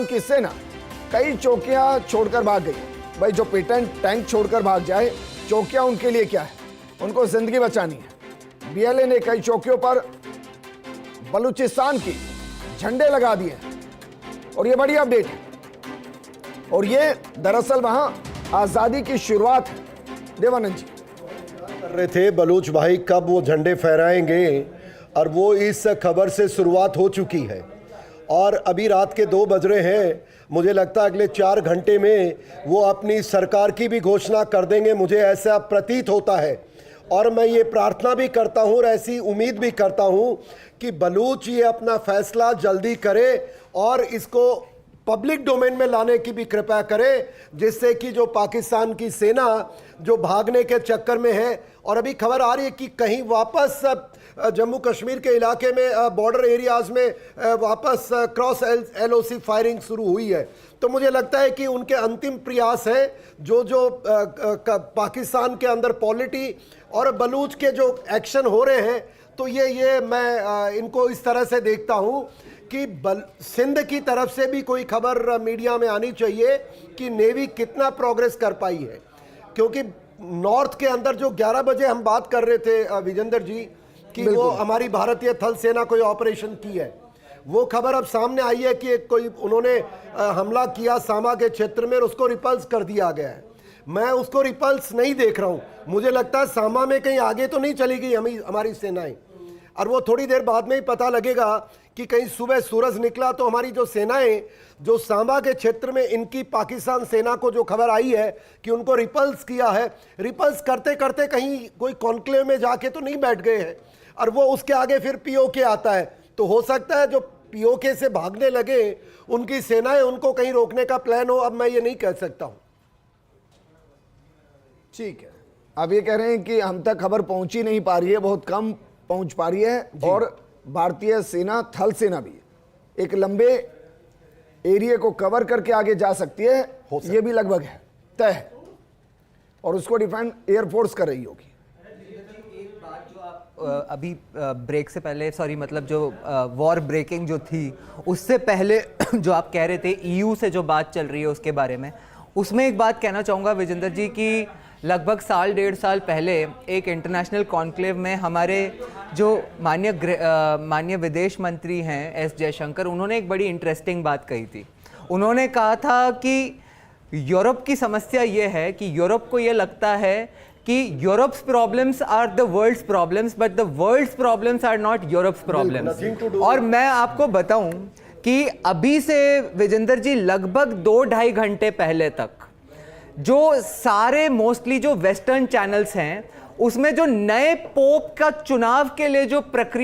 की सेना कई चौकियां छोड़कर भाग गई। भाई जो पेटेंट टैंक छोड़कर भाग जाए, चौकियां उनके लिए क्या है, उनको जिंदगी बचानी है। बीएलए ने कई चौकियों पर बलूचिस्तान की झंडे लगा दिए और ये बड़ी अपडेट है। और ये दरअसल वहां आजादी की शुरुआत है। देवानंद जी कर रहे थे बलूच भाई कब वो झंडे फहराएंगे, और वो इस खबर से शुरुआत हो चुकी है और अभी रात के 2 बज रहे हैं। मुझे लगता है अगले 4 घंटे में वो अपनी सरकार की भी घोषणा कर देंगे, मुझे ऐसा प्रतीत होता है। और मैं ये प्रार्थना भी करता हूँ और ऐसी उम्मीद भी करता हूँ कि बलूच ये अपना फैसला जल्दी करे और इसको पब्लिक डोमेन में लाने की भी कृपा करे, जिससे कि जो पाकिस्तान की सेना जो भागने के चक्कर में है, और अभी खबर आ रही है कि कहीं वापस जम्मू कश्मीर के इलाके में बॉर्डर एरियाज में वापस क्रॉस एलओसी फायरिंग शुरू हुई है। तो मुझे लगता है कि उनके अंतिम प्रयास है जो पाकिस्तान के अंदर पॉलिटी और बलूच के जो एक्शन हो रहे हैं, तो ये मैं इनको इस तरह से देखता हूँ कि सिंध की तरफ से भी कोई खबर मीडिया में आनी चाहिए कि नेवी कितना प्रोग्रेस कर पाई है। क्योंकि नॉर्थ के अंदर जो 11 बजे हम बात कर रहे थे विजेंद्र जी कि वो हमारी भारतीय थल सेना कोई ऑपरेशन की है, वो खबर अब सामने आई है कि कोई उन्होंने हमला किया सामा के क्षेत्र में और उसको रिपल्स कर दिया गया है। मैं उसको रिपल्स नहीं देख रहा हूँ, मुझे लगता है सामा में कहीं आगे तो नहीं चली गई हमारी सेनाएं, और वो थोड़ी देर बाद में ही पता लगेगा कि कहीं सुबह सूरज निकला तो हमारी जो सेनाएं जो सांबा के क्षेत्र में इनकी पाकिस्तान सेना को जो खबर आई है कि उनको रिपल्स किया है, रिपल्स करते करते कहीं कोई कॉन्क्लेव में जाके तो नहीं बैठ गए हैं, और वो उसके आगे फिर पीओके आता है। तो हो सकता है जो पीओके से भागने लगे उनकी सेनाएं, उनको कहीं रोकने का प्लान हो। अब मैं ये नहीं कह सकता हूं। ठीक है, अब ये कह रहे हैं कि हम तक खबर पहुंची नहीं पा रही है, बहुत कम पहुंच पा रही है, और भारतीय सेना थल सेना भी एक लंबे एरिया को कवर करके आगे जा सकती है, ये भी लगभग है तय है, और उसको डिफेंड एयरफोर्स कर रही होगी। एक बात जो आप अभी ब्रेक से पहले मतलब जो वॉर ब्रेकिंग जो थी उससे पहले जो आप कह रहे थे ईयू से जो बात चल रही है उसके बारे में, उसमें एक बात कहना चाहूँगा विजेंद्र जी की लगभग 1.5 साल पहले एक इंटरनेशनल कॉन्क्लेव में हमारे जो माननीय विदेश मंत्री हैं एस जयशंकर, उन्होंने एक बड़ी इंटरेस्टिंग बात कही थी। उन्होंने कहा था कि यूरोप की समस्या ये है कि यूरोप को ये लगता है कि Europe's problems are the world's problems, but the world's problems are not Europe's problems. और मैं आपको बताऊं कि अभी से विजेंद्र जी लगभग 2-2.5 घंटे पहले तक जो सारे मोस्टली जो वेस्टर्न चैनल्स हैं उसमें जो नए पोप का चुनाव के लिए जो प्रक्रिया